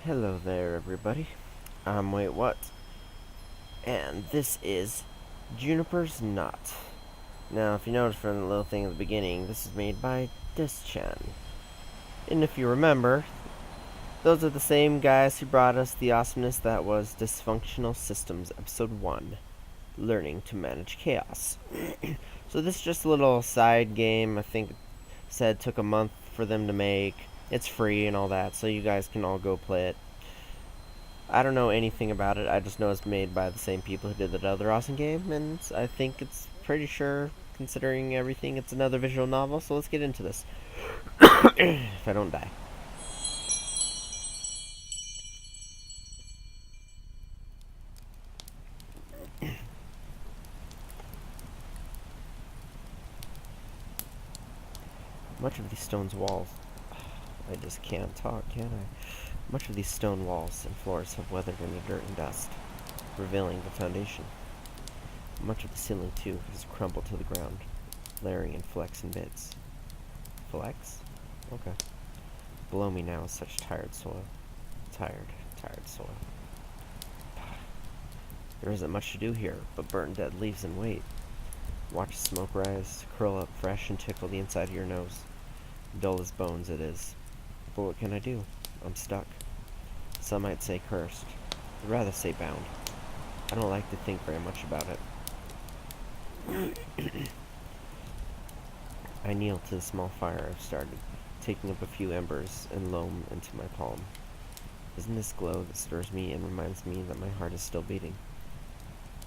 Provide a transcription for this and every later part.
Hello there, everybody. I'm WaitWhat, and this is Juniper's Knot. Now, if you notice from the little thing at the beginning, this is made by Dischan. And if you remember, those are the same guys who brought us the awesomeness that was Dysfunctional Systems, Episode 1, Learning to Manage Chaos. So this is just a little side game. I think it said took a month for them to make. It's free and all that, so you guys can all go play it. I don't know anything about it. I just know it's made by the same people who did that other awesome game, and I think it's pretty sure, considering everything, it's another visual novel, so let's get into this. If I don't die. Much of these stone's walls... I just can't talk, can I? Much of these stone walls and floors have weathered into dirt and dust, revealing the foundation. Much of the ceiling, too, has crumbled to the ground, layering in flecks and bits. Flecks? Okay. Below me now is such tired soil. Tired soil. There isn't much to do here, but burn dead leaves and wait. Watch smoke rise, curl up fresh and tickle the inside of your nose. Dull as bones it is. But what can I do? I'm stuck. Some might say cursed. I'd rather say bound. I don't like to think very much about it. I kneel to the small fire I've started, taking up a few embers and loam into my palm. Isn't this glow that stirs me and reminds me that my heart is still beating?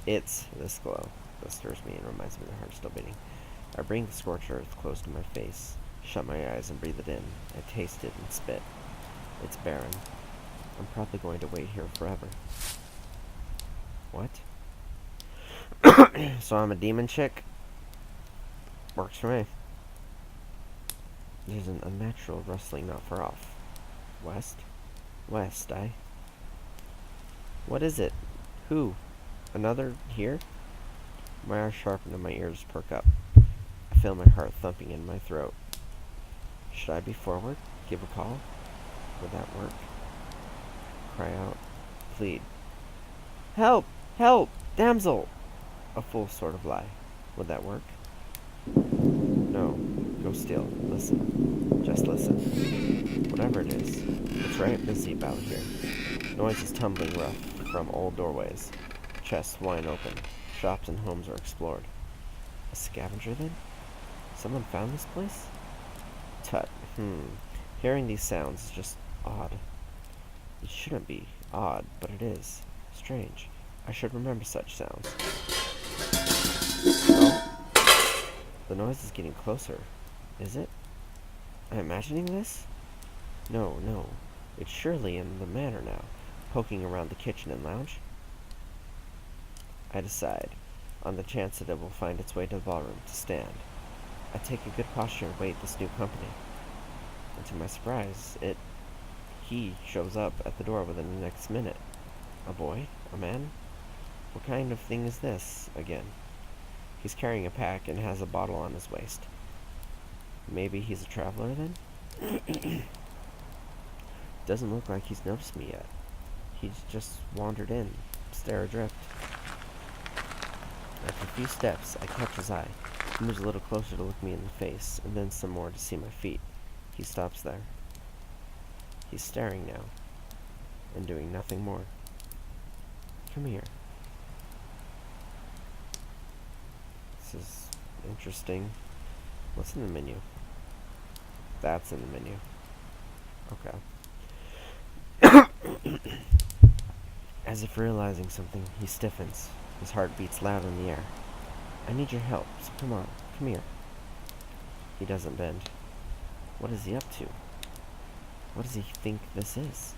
It's this glow that stirs me and reminds me that my heart is still beating. I bring the scorched earth close to my face, shut my eyes and breathe it in. I taste it and spit. It's barren. I'm probably going to wait here forever. What? So I'm a demon chick? Works for me. There's an unnatural rustling not far off. West? West, What is it? Who? Another here? My eyes sharpen and my ears perk up. I feel my heart thumping in my throat. Should I be forward? Give a call? Would that work? Cry out. Plead. Help! Help! Damsel! A fool sort of lie. Would that work? No. Go still. Listen. Just listen. Whatever it is, it's right busy about here. Noise is tumbling rough from old doorways. Chests wide open. Shops and homes are explored. A scavenger, then? Someone found this place? Tut. Hearing these sounds is just odd. It shouldn't be odd, but it is. Strange. I should remember such sounds. Oh. The noise is getting closer. Is it? Am I imagining this? No. It's surely in the manor now, poking around the kitchen and lounge. I decide, on the chance that it will find its way to the ballroom, to stand. I take a good posture and wait this new company. And to my surprise, he shows up at the door within the next minute. A boy? A man? What kind of thing is this, again? He's carrying a pack and has a bottle on his waist. Maybe he's a traveler, then? Doesn't look like he's noticed me yet. He's just wandered in, stare adrift. After a few steps, I catch his eye. He moves a little closer to look me in the face, and then some more to see my feet. He stops there. He's staring now, and doing nothing more. Come here. This is interesting. What's in the menu? That's in the menu. Okay. As if realizing something, he stiffens. His heart beats loud in the air. I need your help, so come on, come here. He doesn't bend. What is he up to? What does he think this is?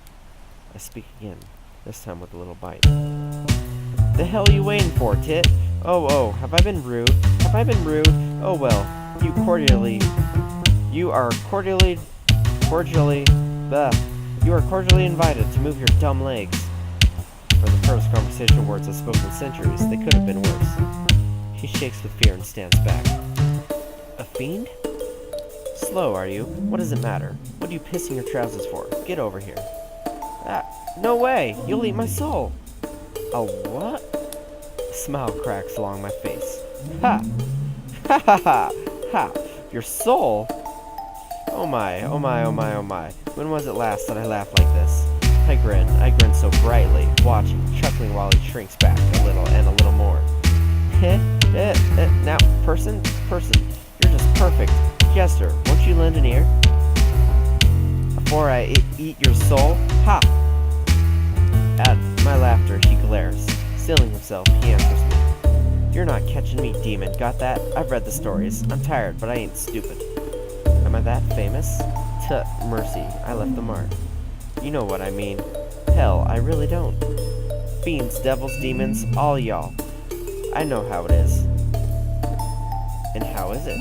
I speak again, this time with a little bite. The hell are you waiting for, tit? Oh, have I been rude? Oh well, you are cordially, invited to move your dumb legs. For the first conversational words I've spoken in centuries, they could have been worse. He shakes with fear and stands back. A fiend? Slow, are you? What does it matter? What are you pissing your trousers for? Get over here. Ah, no way! You'll eat my soul! A what? A smile cracks along my face. Ha! Ha ha ha! Ha! Your soul? Oh my, oh my, oh my, oh my. When was it last that I laughed like this? I grin so brightly, watching, chuckling while he shrinks back a little and a little more. Now, person, you're just perfect. Jester, won't you lend an ear? Before I eat your soul? Ha! At my laughter, he glares. Stilling himself, he answers me. You're not catching me, demon. Got that? I've read the stories. I'm tired, but I ain't stupid. Am I that famous? Tut, mercy, I left the mark. You know what I mean. Hell, I really don't. Fiends, devils, demons, all y'all. I know how it is. And how is it?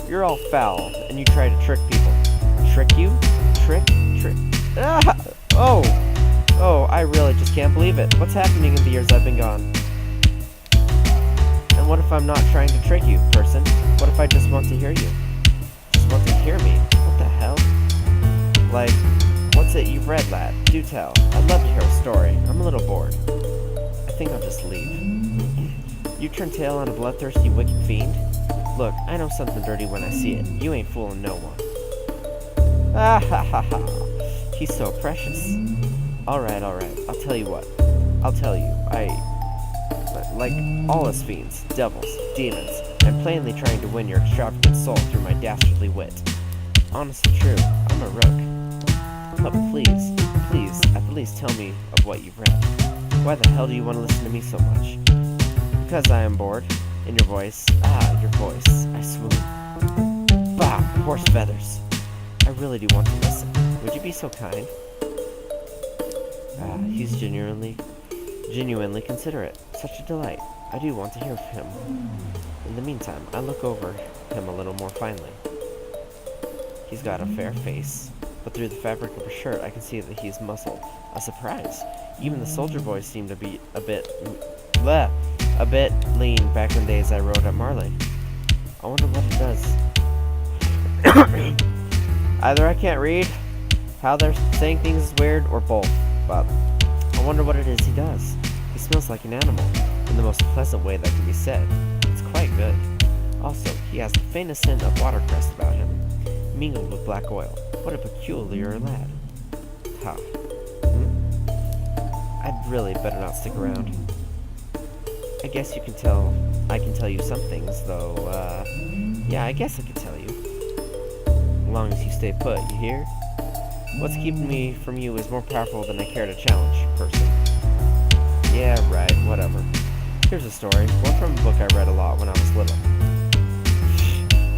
You're all foul, and you try to trick people. Trick you? Trick? Ah! Oh, I really just can't believe it. What's happening in the years I've been gone? And what if I'm not trying to trick you, person? What if I just want to hear you? Just want to hear me? What the hell? Like, what's it you've read, lad? Do tell. I'd love to hear a story. I'm a little bored. I think I'll just leave. You turn tail on a bloodthirsty, wicked fiend? Look, I know something dirty when I see it. You ain't fooling no one. Ah ha ha ha. He's so precious. Alright. I'll tell you what. I'll tell you. Like all us fiends, devils, demons, I'm plainly trying to win your extravagant soul through my dastardly wit. Honestly true, I'm a rook. But please, at least tell me of what you've read. Why the hell do you want to listen to me so much? Because I am bored. In your voice, your voice, I swoon. Bah, horse feathers. I really do want to listen. Would you be so kind? He's genuinely considerate. Such a delight. I do want to hear from him. In the meantime, I look over him a little more finely. He's got a fair face, but through the fabric of his shirt, I can see that he's muscled. A surprise. Even the soldier boys seem to be a bit lean back in the days I rode at Marley. I wonder what he does. Either I can't read, how they're saying things is weird, or both, but I wonder what it is he does. He smells like an animal, in the most pleasant way that can be said. It's quite good. Also, he has the faintest hint of watercress about him, mingled with black oil. What a peculiar lad. Ha. I'd really better not stick around. I guess you can tell, I can tell you some things, though, yeah, I guess I can tell you. As long as you stay put, you hear? What's keeping me from you is more powerful than I care to challenge, person. Yeah, right, whatever. Here's a story, one from a book I read a lot when I was little.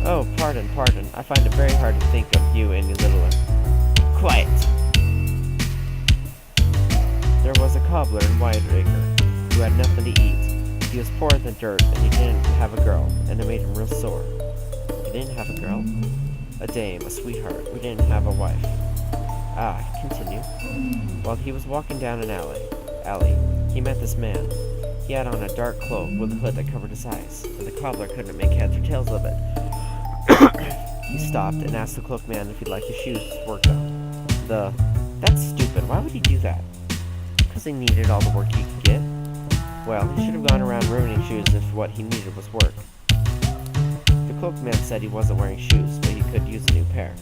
Oh, pardon, I find it very hard to think of you any littler. Quiet! There was a cobbler in Whiteacre who had nothing to eat. He was poor than dirt, and he didn't have a girl, and it made him real sore. He didn't have a girl? A dame, a sweetheart. We didn't have a wife. Continue. While he was walking down an alley, he met this man. He had on a dark cloak with a hood that covered his eyes, and the cobbler couldn't make heads or tails of it. He stopped and asked the cloakman if he'd like his shoes worked on. That's stupid. Why would he do that? Because he needed all the work he could get. Well, he should have gone around ruining shoes if what he needed was work. The cloakman said he wasn't wearing shoes, but he could use a new pair.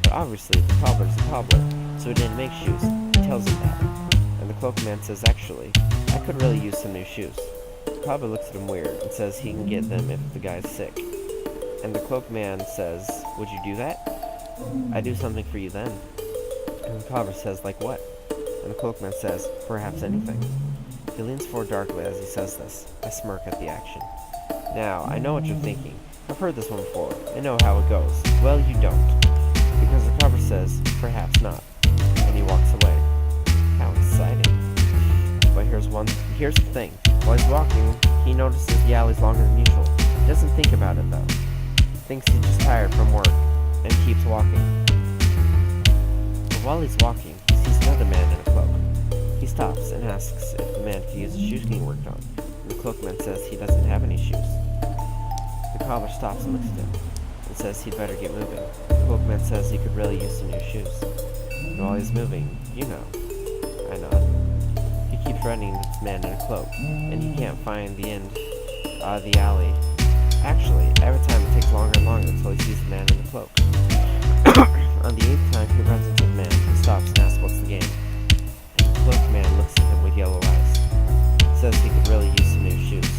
But obviously, the cobbler's a cobbler, so he didn't make shoes. He tells him that. And the cloakman says, actually, I could really use some new shoes. The cobbler looks at him weird and says he can get them if the guy's sick. And the cloakman says, would you do that? I'd do something for you then. And the cobbler says, like what? And the cloakman says, perhaps anything. He leans forward darkly as he says this. I smirk at the action. Now, I know what you're thinking. I've heard this one before. I know how it goes. Well, you don't. Because the cobbler says, perhaps not. And he walks away. How exciting. But here's the thing. While he's walking, he notices the alley's longer than usual. He doesn't think about it, though. Thinks he's just tired from work, and keeps walking. But while he's walking, he sees another man in a cloak. He stops and asks if the man could use his shoes getting worked on, and the cloakman says he doesn't have any shoes. The cobbler stops and looks at him, says he'd better get moving. The cloakman says he could really use some new shoes. And while he's moving, You know. I know. He keeps running this man in a cloak, and he can't find the end of the alley. Actually, every time it takes longer and longer until he sees the man in the cloak. On the 8th time he runs into the man, he stops and asks what's the game. And the cloaked man looks at him with yellow eyes. Says he could really use some new shoes.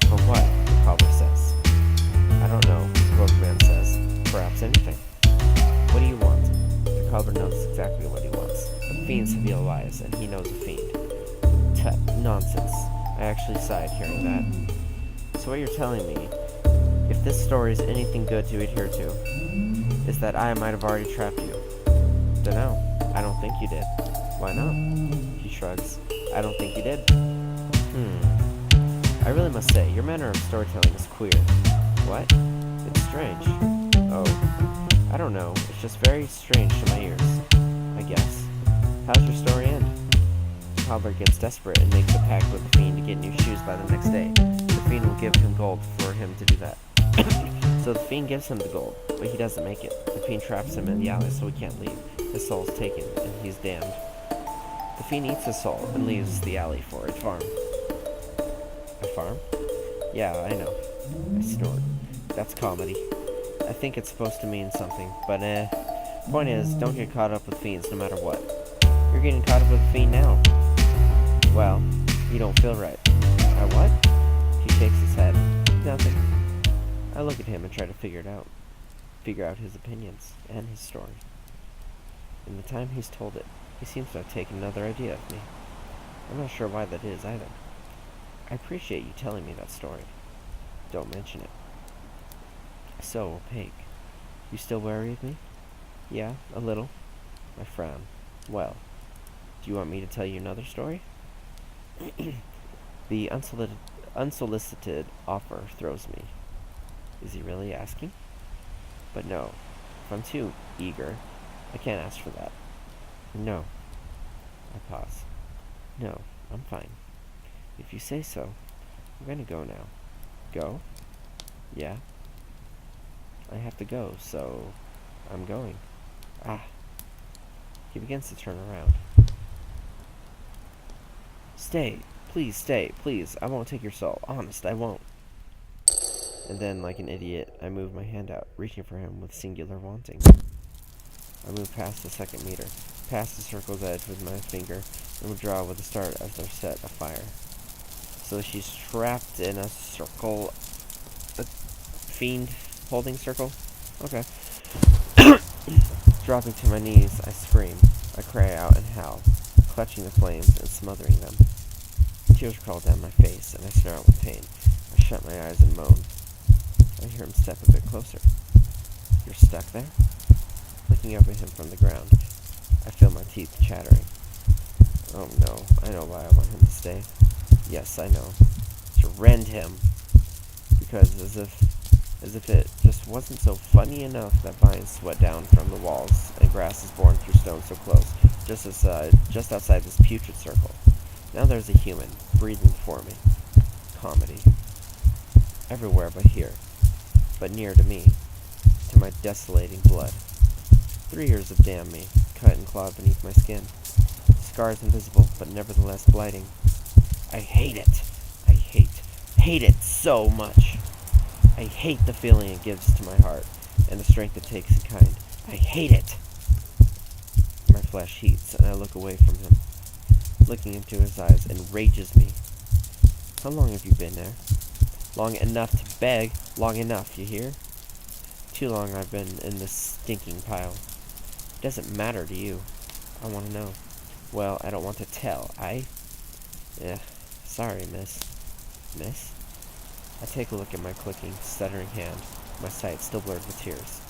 For what? The cobbler says. I don't know, the cloaked man says. Perhaps anything. What do you want? The cobbler knows exactly what he wants. The fiends have yellow eyes, and he knows a fiend. Tut, nonsense. I actually sighed hearing that. So what you're telling me, if this story is anything good to adhere to, is that I might have already trapped you. Dunno. I don't think you did. Why not? He shrugs. I don't think you did. I really must say, your manner of storytelling is queer. What? It's strange. Oh. I don't know. It's just very strange to my ears. I guess. How's your story end? The cobbler gets desperate and makes a pact with the fiend to get new shoes by the next day. The fiend will give him gold for him to do that. So the fiend gives him the gold, but he doesn't make it. The fiend traps him in the alley so he can't leave. His soul's taken, and he's damned. The fiend eats his soul and leaves the alley for a farm. A farm? Yeah, I know. I snort. That's comedy. I think it's supposed to mean something, but point is, don't get caught up with fiends no matter what. You're getting caught up with a fiend now. Well, you don't feel right. What? He shakes his head. Nothing. I look at him and try to figure out his opinions and his story. In the time he's told it, he seems to have taken another idea of me. I'm not sure why that is either. I appreciate you telling me that story. Don't mention it. So opaque. You still worry of me? Yeah, a little. I frown. Well, do you want me to tell you another story? The unsolicited offer throws me. Is he really asking? But no, if I'm too eager, I can't ask for that. No. I pause. No, I'm fine. If you say so, I'm gonna go now. Go? Yeah. I have to go, so I'm going. He begins to turn around. Stay. Please stay. Please. I won't take your soul. Honest, I won't. And then, like an idiot, I move my hand out, reaching for him with singular wanting. I move past the second meter, past the circle's edge with my finger, and withdraw with a start as they're set afire. So she's trapped in a circle, a fiend holding circle? Okay. Dropping to my knees, I scream. I cry out and howl, clutching the flames and smothering them. Tears crawl down my face, and I snarl with pain. I shut my eyes and moan. I hear him step a bit closer. You're stuck there? Looking up at him from the ground, I feel my teeth chattering. Oh no, I know why I want him to stay. Yes, I know. To rend him. Because as if it just wasn't so funny enough that vines sweat down from the walls and grass is born through stones so close, just outside this putrid circle. Now there's a human, breathing for me. Comedy. Everywhere but here. But near to me. To my desolating blood. 3 years of damn me, cut and clawed beneath my skin. Scars invisible, but nevertheless blighting. I hate it. I hate it so much. I hate the feeling it gives to my heart, and the strength it takes in kind. I hate it. My flesh heats, and I look away from him. Looking into his eyes enrages me. How long have you been there? Long enough to beg. Long enough, you hear? Too long I've been in this stinking pile. It doesn't matter to you. I want to know. Well, I don't want to tell. Sorry, miss. Miss? I take a look at my clicking, stuttering hand, my sight still blurred with tears.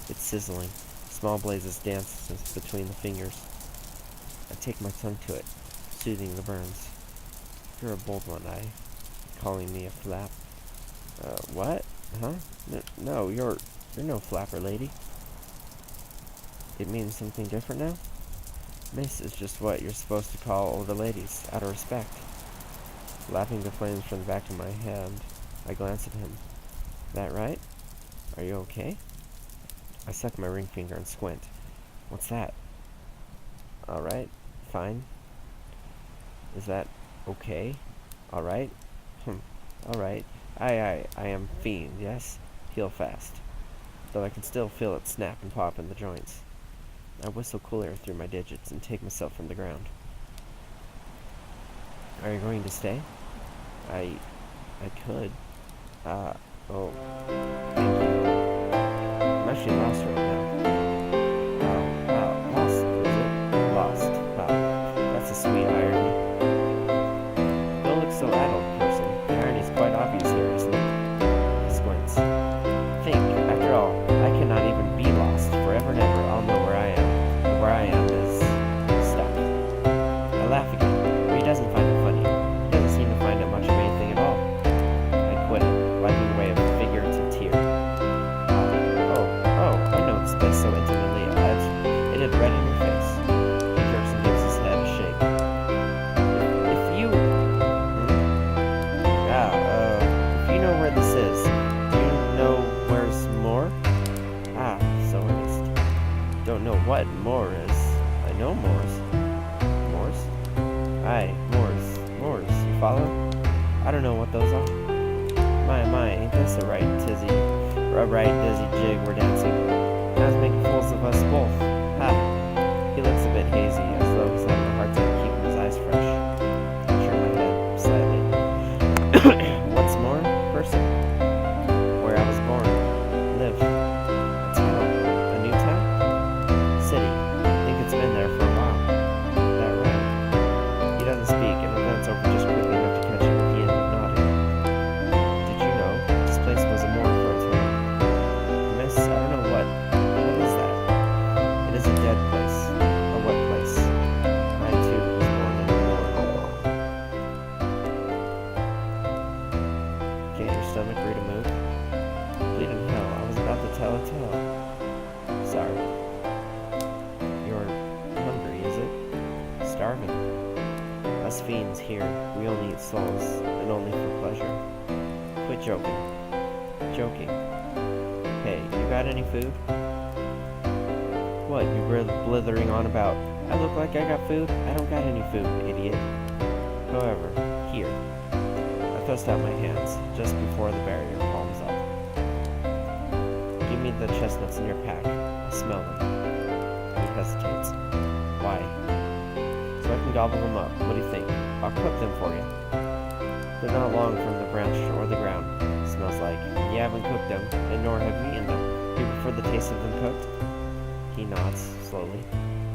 It's sizzling. Small blazes dance between the fingers. I take my tongue to it, soothing the burns. You're a bold one, calling me a flap. What? Huh? No, you're no flapper, lady. It means something different now? Miss is just what you're supposed to call older ladies, out of respect. Lapping the flames from the back of my hand, I glance at him. That right? Are you okay? I suck my ring finger and squint. What's that? Alright, fine. Is that okay? Alright? Alright. I am Fiend, yes? Heal fast. Though I can still feel it snap and pop in the joints. I whistle cool air through my digits and take myself from the ground. Are you going to stay? I could. Oh. Thank you. I'm actually lost right now. Wow, lost, is it? Lost. Wow, that's a sweet irony. Don't look so adult, person. The irony is quite obvious here, isn't it? He squints. Think, after all, I cannot even be lost. Forever and ever, I'll know where I am. And where I am is stuck. I laugh again, but he doesn't find it funny. He doesn't seem to find it much of anything at all. I quit it, wiping away a figurative tear. I know this place so intimately. It had red in your face. He jerks and gives his head a shake. If you know where this is, do you know where's more? So earnest. Don't know what more is. I know Moors. Moors? Aye, Moors. You follow? I don't know what those are. My, ain't this a right dizzy jig we're dancing? I was making fools of us both. He looks a bit hazy, as though he's having a hard time keeping his eyes fresh. I turn my head slightly. What's more? Person. Where I was born. Live. A town. A new town? City. Think it's been there for a while. That right? He doesn't speak, and the glance over just quickly enough to catch him at the end nodding. Did you know this place was a morgue for a time? Miss, I don't know what. What is that? It is a dead place. A wet place. I too was born in a morgue. Get your stomach ready to move? Bleeding hell, I was about to tell a tale. Sorry. You're hungry, is it? Starving. Us fiends here, we only eat souls, and only for pleasure. Quit joking. Joking. Hey, you got any food? What, you blithering on about? I look like I got food? I don't got any food, idiot. However, here. I thrust out my hands, just before the barrier, palms up. Give me the chestnuts in your pack. I smell them. He hesitates. Why? So I can gobble them up. What do you think? I'll cook them for you. They're not long from the branch or the ground. Smells like. You haven't cooked them, and nor have we eaten them. Do you prefer the taste of them cooked? He nods, slowly.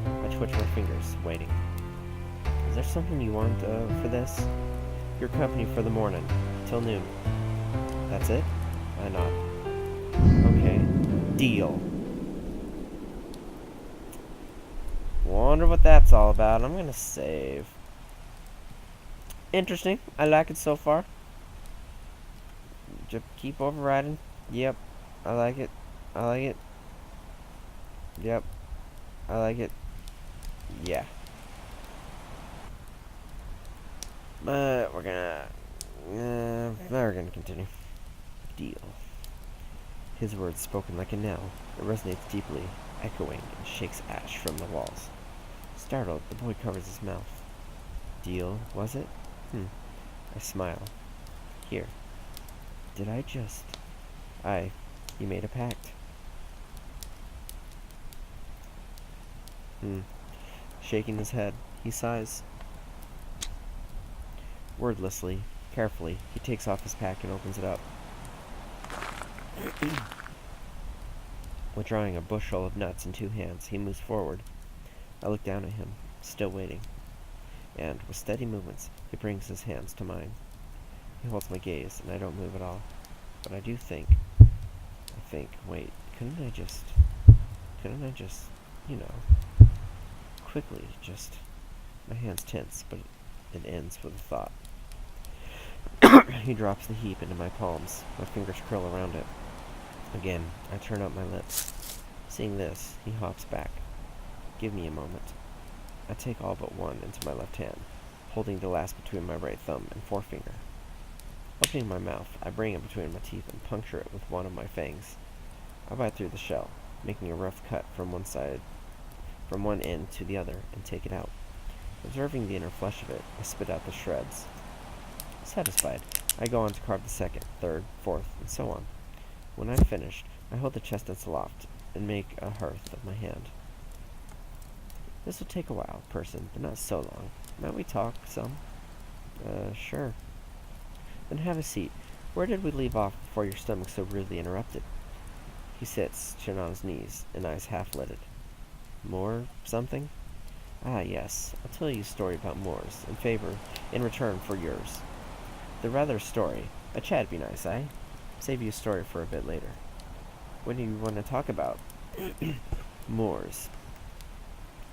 I twitch my fingers, waiting. Is there something you want, for this? Your company for the morning, till noon. That's it? I nod. Okay. Deal. Wonder what that's all about. I'm gonna save. Interesting. I like it so far. Just keep overriding. Yep. I like it. I like it. Yep. I like it. Yeah. But we're gonna continue. Deal. His words spoken like a knell. It resonates deeply, echoing, and shakes ash from the walls. Startled, the boy covers his mouth. Deal, was it? I smile. Here. Did I just... Aye, you made a pact. Shaking his head, he sighs. Wordlessly, carefully, he takes off his pack and opens it up. Withdrawing a bushel of nuts in 2 hands, he moves forward. I look down at him, still waiting. And, with steady movements, he brings his hands to mine. He holds my gaze, and I don't move at all. But I do think... wait, couldn't I just, you know, quickly, just... My hands tense, but it ends with a thought. He drops the heap into my palms. My fingers curl around it. Again, I turn up my lips. Seeing this, he hops back. Give me a moment. I take all but one into my left hand, holding the last between my right thumb and forefinger. Opening my mouth, I bring it between my teeth and puncture it with one of my fangs. I bite through the shell, making a rough cut from one side from one end to the other and take it out. Observing the inner flesh of it, I spit out the shreds. Satisfied, I go on to carve the second, third, fourth, and so on. When I've finished, I hold the chestnuts aloft and make a hearth of my hand. This will take a while, person, but not so long. Might we talk some? Sure. Then have a seat. Where did we leave off before your stomach so rudely interrupted? He sits, chin on his knees, and eyes half-lidded. More something? Ah, yes. I'll tell you a story about Moors, in return for yours. The rather story. A chat'd be nice, eh? Save you a story for a bit later. What do you want to talk about? Moors.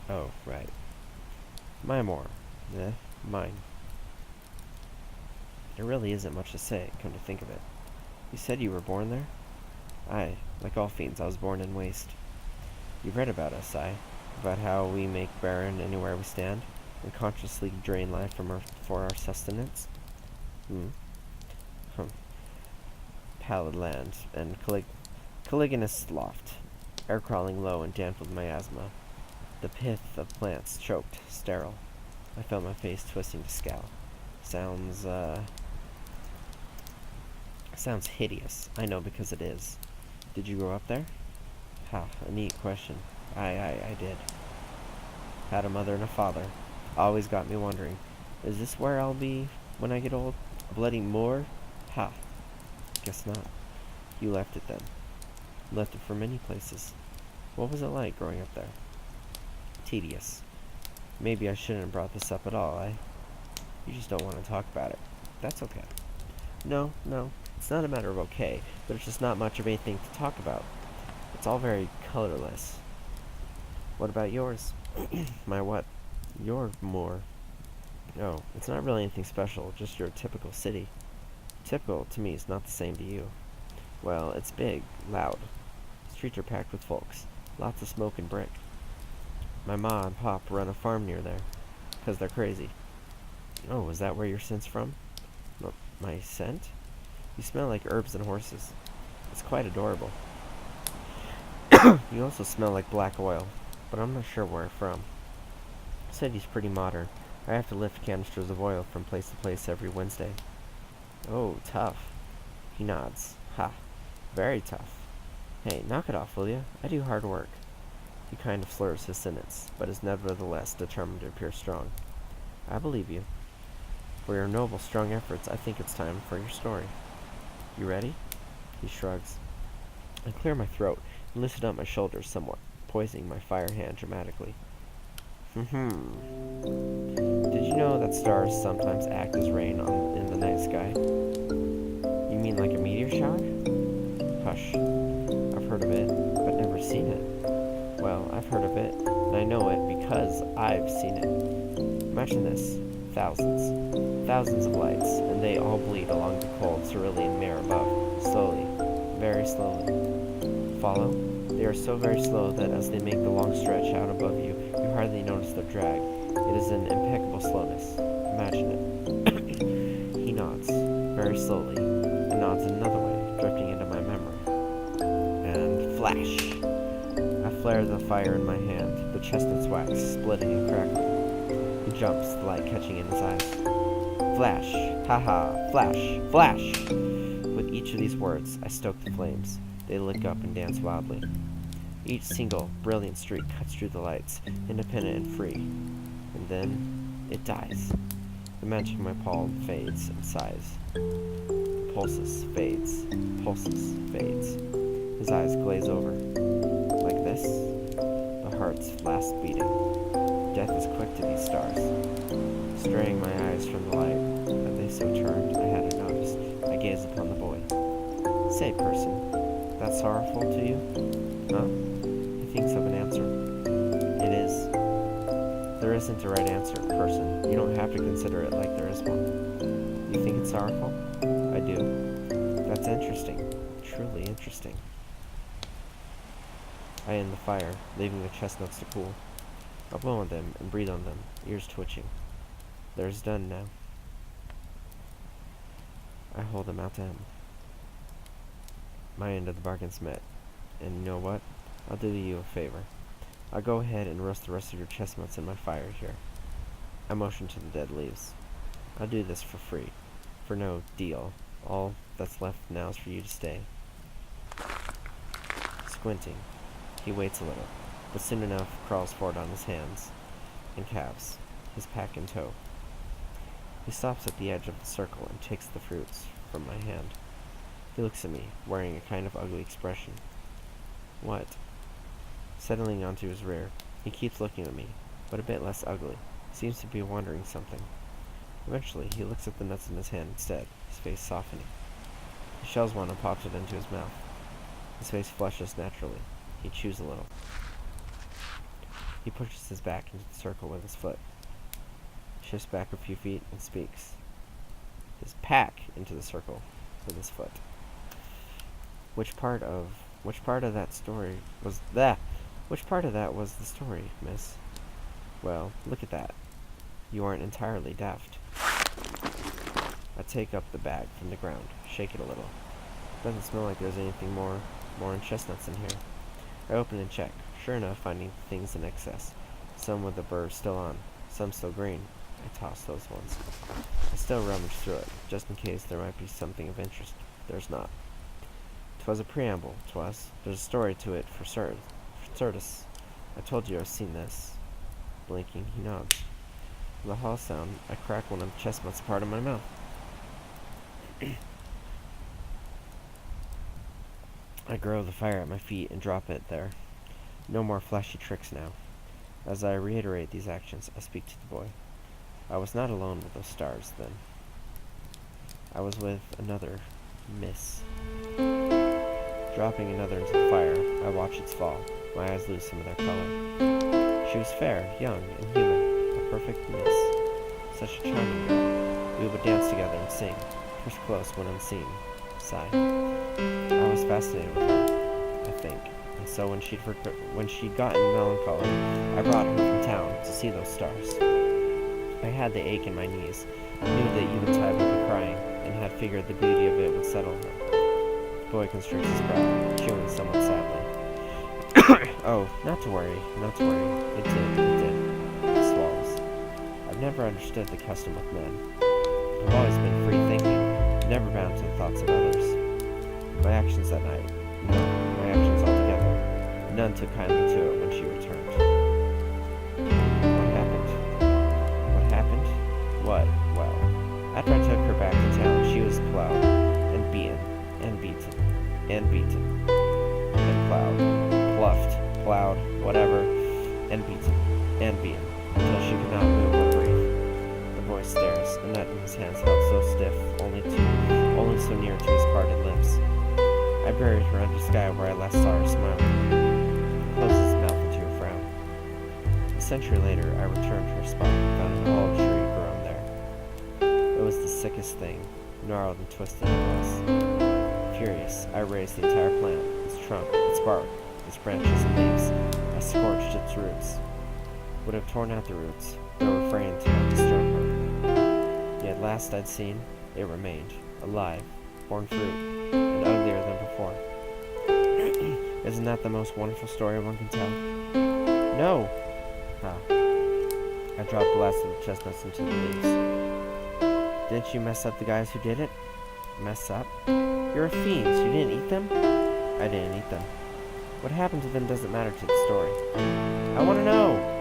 Oh, right. My Moor. Mine. There really isn't much to say, come to think of it. You said you were born there? Aye, like all fiends, I was born in waste. You've read about us, aye? About how we make barren anywhere we stand, and consciously drain life for our sustenance? Pallid land, and caliginous loft, air crawling low and damp with miasma. The pith of plants choked, sterile. I felt my face twisting to scowl. Sounds hideous. I know, because it is. Did you grow up there? Ha, a neat question. I did. Had a mother and a father. Always got me wondering, is this where I'll be when I get old? A bloody Moor? Ha. Guess not. You left it then. Left it for many places. What was it like growing up there? Tedious. Maybe I shouldn't have brought this up at all, eh? You just don't want to talk about it. That's okay. No. It's not a matter of okay, but it's just not much of anything to talk about. It's all very colorless. What about yours? My what? Your Moor. Oh, it's not really anything special, just your typical city. Typical, to me, is not the same to you. Well, it's big, loud. Streets are packed with folks. Lots of smoke and brick. My ma and pop run a farm near there, 'cause they're crazy. Oh, is that where your scent's from? My scent? You smell like herbs and horses. It's quite adorable. You also smell like black oil, but I'm not sure where from. City's pretty modern. I have to lift canisters of oil from place to place every Wednesday. Oh, tough. He nods. Ha. Very tough. Hey, knock it off, will you? I do hard work. He kind of slurs his sentence, but is nevertheless determined to appear strong. I believe you. For your noble, strong efforts, I think it's time for your story. You ready? He shrugs. I clear my throat and loosen up my shoulders somewhat, poising my fire hand dramatically. Did you know that stars sometimes act as rain in the night sky? You mean like a meteor shower? Hush. I've heard of it, but never seen it. Well, I've heard of it, and I know it because I've seen it. Imagine this. Thousands of lights, and they all bleed along the cold cerulean mirror above, slowly, very slowly. Follow? They are so very slow that as they make the long stretch out above you, you hardly notice their drag. It is an impeccable slowness. Imagine it. He nods, very slowly, and nods another way, drifting into my memory. And flash! I flare the fire in my hand, the chestnuts wax, splitting and crackling. He jumps, the light catching in his eyes. Flash! Ha! Flash! Flash! With each of these words, I stoke the flames. They lick up and dance wildly. Each single, brilliant streak cuts through the lights, independent and free. And then, it dies. The magic of my palm fades and sighs. Pulses, fades. Pulses, fades. His eyes glaze over. Like this? The heart's last beating. Death is quick to these stars. Straying my eyes from the light, and they so turned I hadn't noticed, I gaze upon the boy. Say, person, that's sorrowful to you? Huh? He thinks of an answer. It is. There isn't a right answer, person. You don't have to consider it like there is one. You think it's sorrowful? I do. That's interesting. Truly interesting. I end the fire, leaving the chestnuts to cool. I blow on them and breathe on them, ears twitching. There's done now. I hold them out to him. My end of the bargain's met. And you know what? I'll do you a favor. I'll go ahead and roast the rest of your chestnuts in my fire here. I motion to the dead leaves. I'll do this for free. For no deal. All that's left now is for you to stay. Squinting, he waits a little, but soon enough crawls forward on his hands and calves, his pack in tow. He stops at the edge of the circle and takes the fruits from my hand. He looks at me, wearing a kind of ugly expression. What? Settling onto his rear, he keeps looking at me, but a bit less ugly. He seems to be wondering something. Eventually, he looks at the nuts in his hand instead, his face softening. He shells one and pops it into his mouth. His face flushes naturally. He chews a little. He pushes his back into the circle with his foot, shifts back a few feet, and speaks. His pack into the circle with his foot. Which part of that story was that? Which part of that was the story, miss? Well, look at that. You aren't entirely daft. I take up the bag from the ground, shake it a little. Doesn't smell like there's anything more than chestnuts in here. I open and check, sure enough finding things in excess. Some with the burr still on, some still green. I toss those ones. I still rummage through it, just in case there might be something of interest. There's not. 'Twas a preamble, 'twas. There's a story to it for certus. I told you I've seen this. Blinking, he nods. With a hollow sound, I crack one of the chestnuts apart in my mouth. I grow the fire at my feet and drop it there. No more flashy tricks now. As I reiterate these actions, I speak to the boy. I was not alone with those stars, then. I was with another miss. Dropping another into the fire, I watch its fall. My eyes lose some of their color. She was fair, young, and human. A perfect miss. Such a charming girl. We would dance together and sing, push close when unseen. Sigh. I was fascinated with her, I think. And so when she'd gotten melancholy, I brought her from town to see those stars. I had the ache in my knees, knew that Eventide would be crying, and had figured the beauty of it would settle her. The boy constricts his brow, chewing somewhat sadly. Oh, not to worry. It did. He swallows. I've never understood the custom with men. I've always been free-thinking, never bound to the thoughts of others. My actions that night, no, my actions altogether, none took kindly to it when she returned. What happened? What? Well, after I took her back to town, she was plowed, and beaten, and beaten, and beaten, and plowed, whatever, and beaten, until she could not move or breathe. The boy stares, the nut in his hands held so stiff, only so near to his parted lips. I buried her under sky where I last saw her smile. Closed his mouth into a frown. A century later, I returned to her spot and found an olive tree grown there. It was the sickest thing, gnarled and twisted it was. Furious, I raised the entire plant, its trunk, its bark, its branches and leaves. I scorched its roots. Would have torn out the roots, though refrained to not disturb her. Yet last I'd seen, it remained, alive, born fruit, and uglier than before. Isn't that the most wonderful story one can tell? No! I dropped the last of the chestnuts into the leaves. Didn't you mess up the guys who did it? Mess up? You're a fiend, so you didn't eat them? I didn't eat them. What happened to them doesn't matter to the story. I want to know!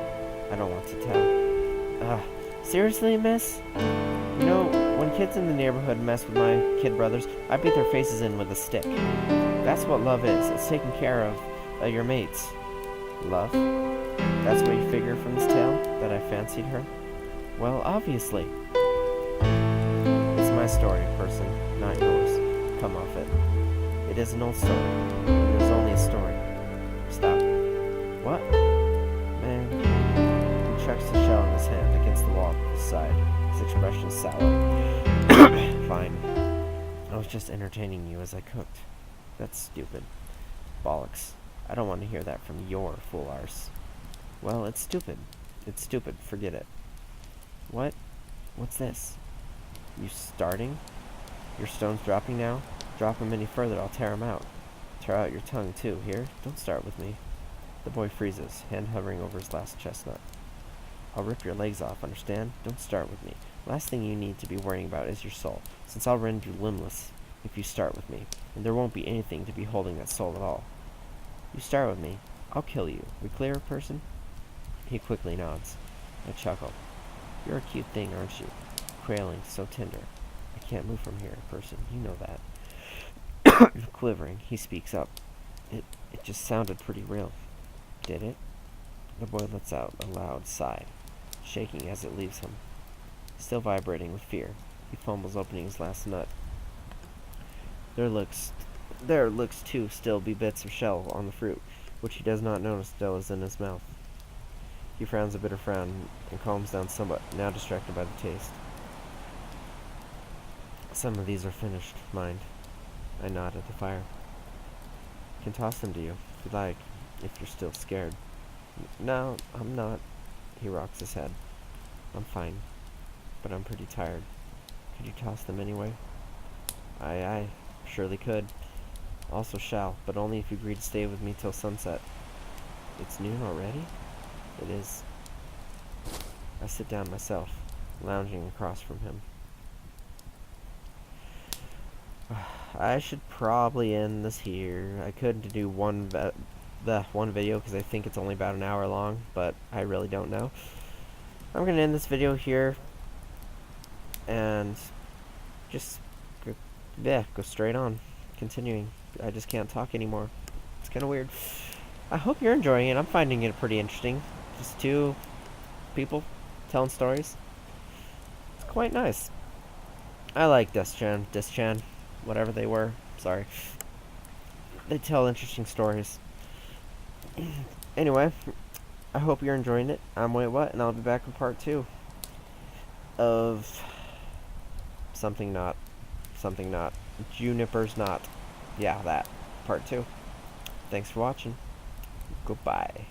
I don't want to tell. Seriously, miss? You know, when kids in the neighborhood mess with my kid brothers, I beat their faces in with a stick. That's what love is. It's taking care of your mates. Love? That's what you figure from this tale? That I fancied her? Well, obviously. It's my story, person, not yours. Come off it. It is an old story. It is only a story. Stop. What? Man. He chucks the shell in his hand against the wall at his side. His expression sour. Fine. I was just entertaining you as I cooked. That's stupid. Bollocks. I don't want to hear that from your fool arse. Well, it's stupid. It's stupid. Forget it. What? What's this? You starting? Your stone's dropping now? Drop 'em any further, I'll tear 'em out. Tear out your tongue, too. Here? Don't start with me. The boy freezes, hand hovering over his last chestnut. I'll rip your legs off, understand? Don't start with me. Last thing you need to be worrying about is your soul, since I'll rend you limbless if you start with me, and there won't be anything to be holding that soul at all. You start with me, I'll kill you. We clear, person? He quickly nods. I chuckle. You're a cute thing, aren't you? Crailing, so tender. I can't move from here, person. You know that. Quivering, he speaks up. It just sounded pretty real. Did it? The boy lets out a loud sigh, shaking as it leaves him. Still vibrating with fear, he fumbles opening his last nut. There looks to still be bits of shell on the fruit, which he does not notice still is in his mouth. He frowns a bitter frown and calms down somewhat, now distracted by the taste. Some of these are finished, mind. I nod at the fire. Can toss them to you, if you like, if you're still scared. No, I'm not. He rocks his head. I'm fine, but I'm pretty tired. Could you toss them anyway? Aye, surely could. Also shall, but only if you agree to stay with me till sunset. It's noon already? It is. I sit down myself, lounging across from him. I should probably end this here. I could do one video because I think it's only about an hour long, but I really don't know. I'm gonna end this video here and just go straight on, continuing. I just can't talk anymore. It's kind of weird. I hope you're enjoying it. I'm finding it pretty interesting. Just two people telling stories. It's quite nice. I like Dischan, whatever they were. Sorry. They tell interesting stories. Anyway, I hope you're enjoying it. I'm WaitWhat, and I'll be back in part 2 of something not. Juniper's not. Yeah, that. Part 2. Thanks for watching. Goodbye.